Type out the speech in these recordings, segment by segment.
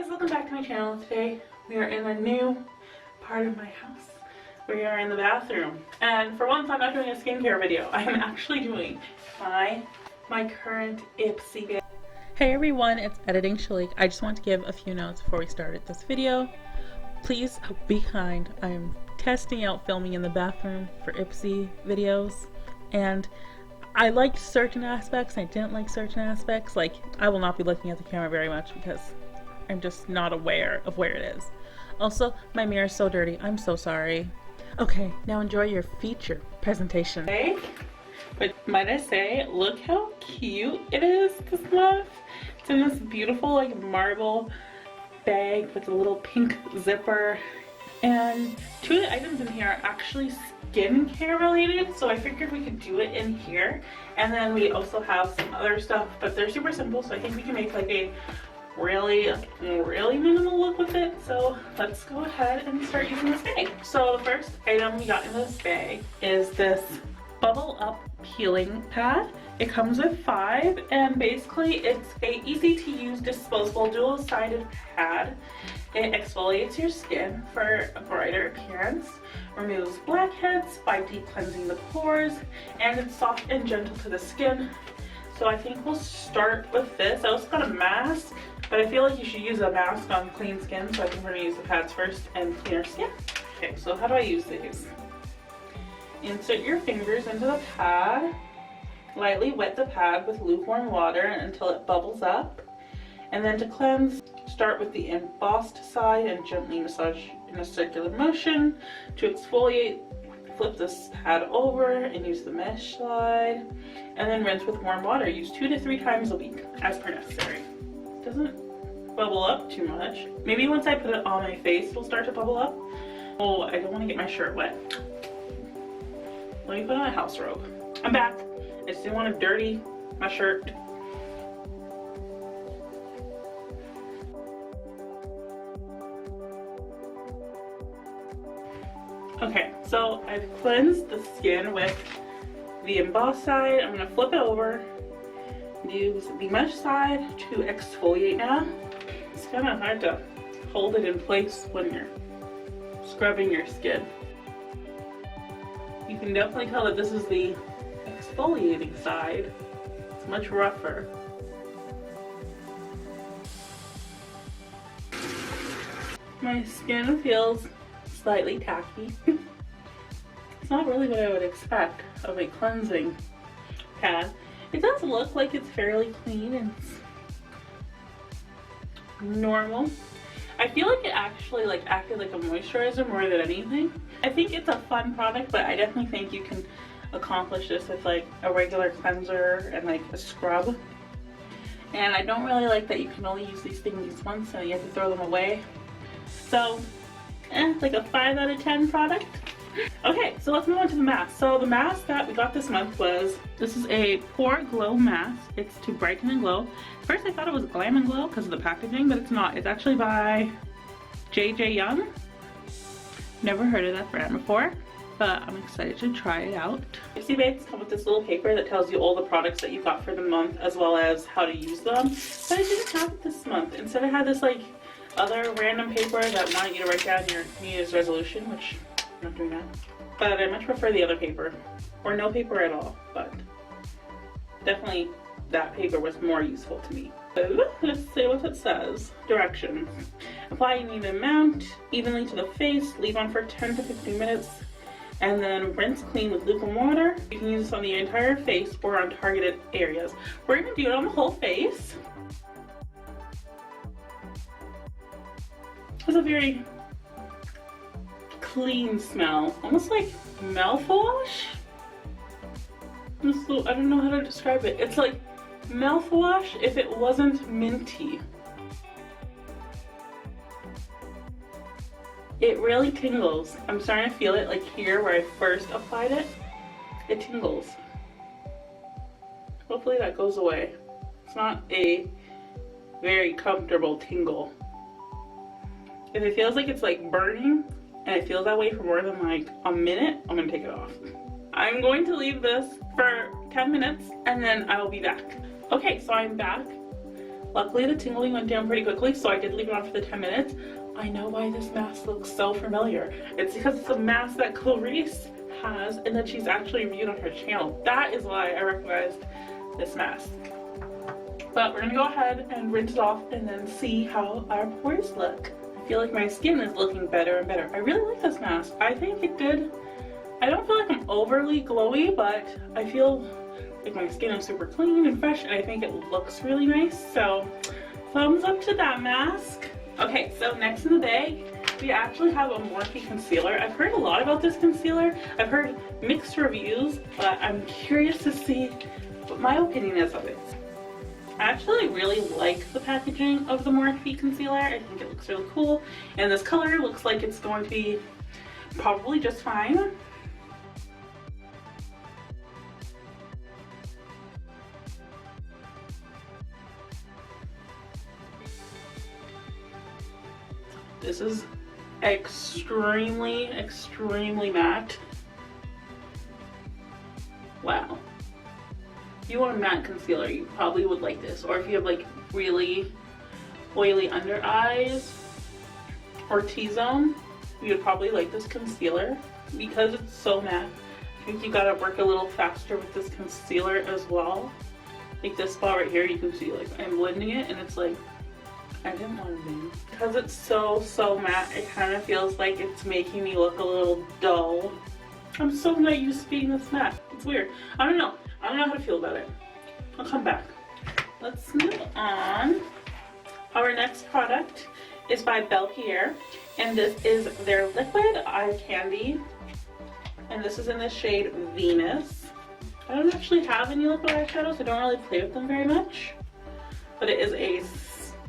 guys, welcome back to my channel. Today we are in a new part of my house. We are in the bathroom, and for once I'm not doing a skincare video. I am actually doing my current Ipsy Bag. Hey everyone, it's Editing Shalik. I just want to give a few notes before we started this video. Please be kind. I am testing out filming in the bathroom for Ipsy videos, and I liked certain aspects, I didn't like certain aspects. Like, I will not be looking at the camera very much because I'm just not aware of where it is. Also, my mirror is so dirty. I'm so sorry. Okay, now enjoy your feature presentation. Okay, but might I say, look how cute it is this month. It's in this beautiful like marble bag with a little pink zipper. And two of the items in here are actually skincare related, so I figured we could do it in here. And then we also have some other stuff, but they're super simple, so I think we can make like a really minimal look with it. So let's go ahead and start using this bag. So the first item we got in this bag is this Bubble Up peeling pad. It comes with 5, and basically it's a easy to use disposable dual-sided pad. It exfoliates your skin for a brighter appearance, removes blackheads by deep cleansing the pores, and it's soft and gentle to the skin. So I think we'll start with this. I also got a mask, but I feel like you should use a mask on clean skin, so I think we're gonna use the pads first and cleaner skin. Okay, so how do I use these? Insert your fingers into the pad. Lightly wet the pad with lukewarm water until it bubbles up. And then to cleanse, start with the embossed side and gently massage in a circular motion. To exfoliate, flip this pad over and use the mesh slide. And then rinse with warm water. Use 2 to 3 times a week, as per necessary. Doesn't bubble up too much. Maybe once I put it on my face, it'll start to bubble up. Oh, I don't want to get my shirt wet. Let me put on a house robe. I'm back. I just didn't want to dirty my shirt. Okay, so I've cleansed the skin with the embossed side. I'm going to flip it over, use the mesh side to exfoliate now. It's kind of hard to hold it in place when you're scrubbing your skin. You can definitely tell that this is the exfoliating side. It's much rougher. My skin feels slightly tacky. It's not really what I would expect of a cleansing pad. It does look like it's fairly clean and normal. I feel like it actually acted like a moisturizer more than anything. I think it's a fun product, but I definitely think you can accomplish this with like a regular cleanser and like a scrub. And I don't really like that you can only use these things once and you have to throw them away. So, like a 5 out of 10 product. Okay, so let's move on to the mask. So the mask that we got this month was, this is a Pore Glow mask. It's to brighten and glow. First I thought it was Glam and Glow because of the packaging, but it's not. It's actually by JJ Young. Never heard of that brand before, but I'm excited to try it out. Ipsy Bags come with this little paper that tells you all the products that you got for the month as well as how to use them. But I didn't have it this month. Instead I had this like other random paper that wanted you to write down your New Year's resolution, which I'm not doing that. But I much prefer the other paper, or no paper at all, but definitely that paper was more useful to me. So let's see what it says. Directions. Apply an even amount evenly to the face, leave on for 10 to 15 minutes, and then rinse clean with lukewarm water. You can use this on the entire face or on targeted areas. We're gonna do it on the whole face. It's a very clean smell, almost like mouthwash. I don't know how to describe it. It's like mouthwash if it wasn't minty. It really tingles. I'm starting to feel it like here where I first applied it. It tingles. Hopefully that goes away. It's not a very comfortable tingle. If it feels like it's like burning and it feels that way for more than like a minute, I'm gonna take it off. I'm going to leave this for 10 minutes and then I will be back. Okay, so I'm back. Luckily the tingling went down pretty quickly, so I did leave it on for the 10 minutes. I know why this mask looks so familiar. It's because it's a mask that Clarice has and that she's actually reviewed on her channel. That is why I recognized this mask. But we're gonna go ahead and rinse it off and then see how our pores look. I feel like my skin is looking better and better. I really like this mask. I think it did. I don't feel like I'm overly glowy, but I feel like my skin is super clean and fresh, and I think it looks really nice. So thumbs up to that mask. Okay, so next in the bag, we actually have a Morphe concealer. I've heard a lot about this concealer. I've heard mixed reviews, but I'm curious to see what my opinion is of it. I actually really like the packaging of the Morphe concealer. I think it looks really cool, and this color looks like it's going to be probably just fine. This is extremely matte. Wow. If you want a matte concealer, you probably would like this. Or if you have like really oily under eyes or T-zone, you would probably like this concealer because it's so matte. I think you gotta work a little faster with this concealer as well. Like this spot right here, you can see like I'm blending it and it's like, I didn't want to be. Because it's so matte, it kind of feels like it's making me look a little dull. I'm so not used to being this matte. It's weird. I don't know how to feel about it. I'll come back. Let's move on. Our next product is by Belle Pierre, and this is their liquid eye candy. And this is in the shade Venus. I don't actually have any liquid eyeshadows. I don't really play with them very much. But it is a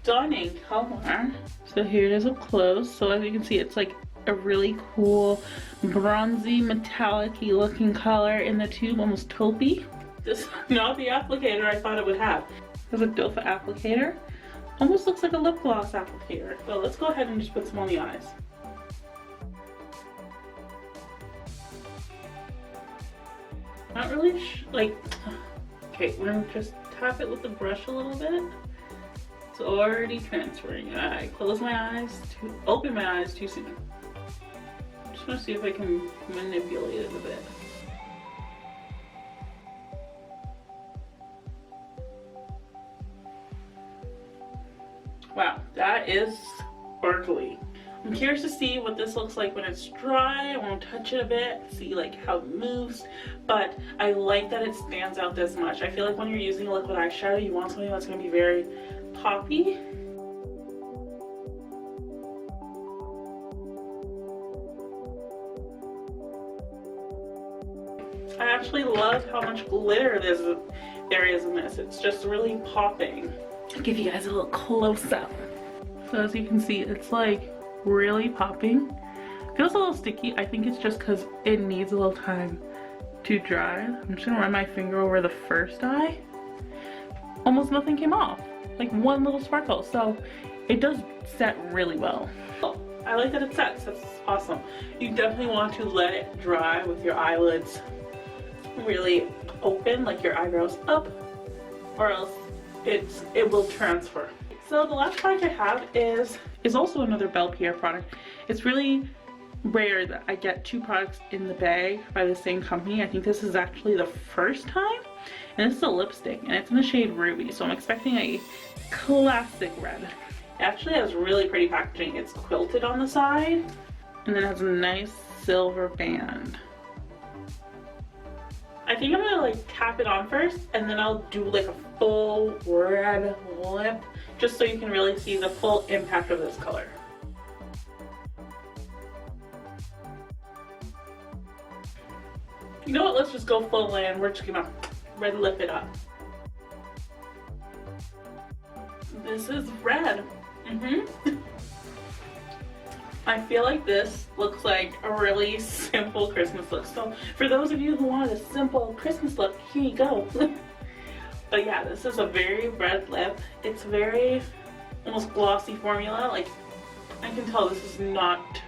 stunning color. So here it is up close. So as you can see, it's like a really cool bronzy metallic-y looking color in the tube, almost taupey. This is not the applicator I thought it would have. There's a doe foot applicator. Almost looks like a lip gloss applicator. So let's go ahead and just put some on the eyes. Not really okay, we're gonna just tap it with the brush a little bit. It's already transferring. I close my eyes open my eyes too soon. I'm just gonna see if I can manipulate it a bit. Wow, that is sparkly. I'm curious to see what this looks like when it's dry. I want to touch it a bit, see like how it moves, but I like that it stands out this much. I feel like when you're using a liquid eyeshadow, you want something that's going to be very poppy. I actually love how much glitter there is in this. It's just really popping. I'll give you guys a little close up. So as you can see, it's like really popping. Feels a little sticky. I think it's just because it needs a little time to dry. I'm just gonna run my finger over the first eye. Almost nothing came off. Like one little sparkle. So it does set really well. Oh, I like that it sets. That's awesome. You definitely want to let it dry with your eyelids really open, like your eyebrows up, or else it will transfer. So the last product I have is also another Belle Pierre product. It's really rare that I get two products in the bag by the same company. I think this is actually the first time. And this is a lipstick, and it's in the shade Ruby, so I'm expecting a classic red. It actually has really pretty packaging. It's quilted on the side, and then it has a nice silver band. I think I'm gonna like tap it on first, and then I'll do like a full red lip, just so you can really see the full impact of this color. You know what, let's just go full in. We're just gonna red lip it up. This is red. I feel like this looks like a really simple Christmas look. So for those of you who want a simple Christmas look, here you go. But yeah, this is a very red lip. It's very almost glossy formula. Like, I can tell this is not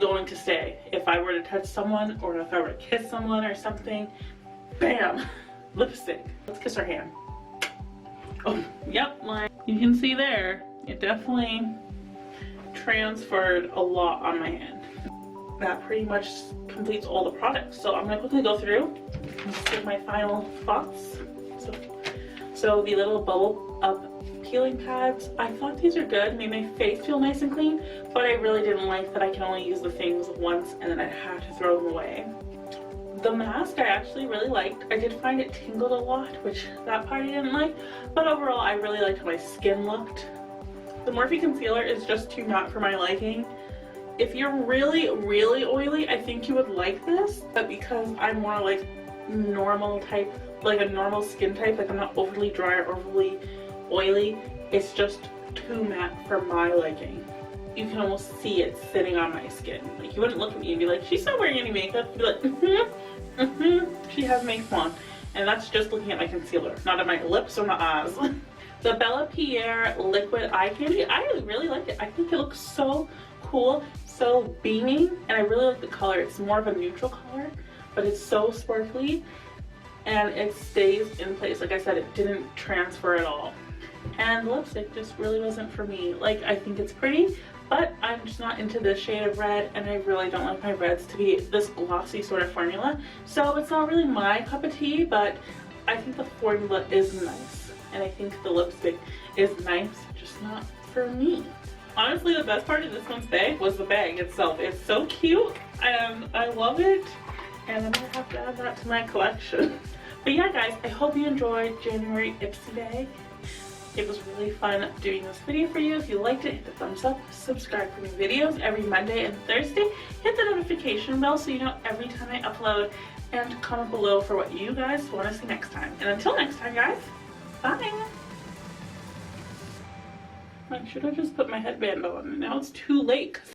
going to stay. If I were to touch someone, or if I were to kiss someone or something, bam, lipstick. Let's kiss our hand. Oh, yep, like you can see there, it definitely transferred a lot on my hand. That pretty much completes all the products. So I'm gonna quickly go through and give my final thoughts. So the little bubble up peeling pads, I thought these are good, made my face feel nice and clean, but I really didn't like that I can only use the things once and then I have to throw them away. The mask I actually really liked. I did find it tingled a lot, which that part I didn't like, but overall I really liked how my skin looked. The Morphe concealer is just too matte for my liking. If you're really, really oily, I think you would like this, but because I'm more like normal type, like a normal skin type, like I'm not overly dry or overly oily, it's just too matte for my liking. You can almost see it sitting on my skin. Like you wouldn't look at me and be like, she's not wearing any makeup. You'd be like, she has makeup on. And that's just looking at my concealer, not at my lips or my eyes. The Bella Pierre liquid eye candy, I really like it. I think it looks so cool, so beaming, and I really like the color. It's more of a neutral color, but it's so sparkly and it stays in place. Like I said, it didn't transfer at all. And the lipstick just really wasn't for me. Like, I think it's pretty, but I'm just not into this shade of red, and I really don't like my reds to be this glossy sort of formula. So it's not really my cup of tea, but I think the formula is nice. And I think the lipstick is nice, just not for me. Honestly, the best part of this month's bag was the bag itself. It's so cute, and I love it, and I'm gonna have to add that to my collection. But yeah, guys, I hope you enjoyed January Ipsy Bag. It was really fun doing this video for you. If you liked it, hit the thumbs up, subscribe for new videos every Monday and Thursday. Hit the notification bell so you know every time I upload, and comment below for what you guys want to see next time. And until next time, guys, bye! I should have just put my headband on, and now it's too late.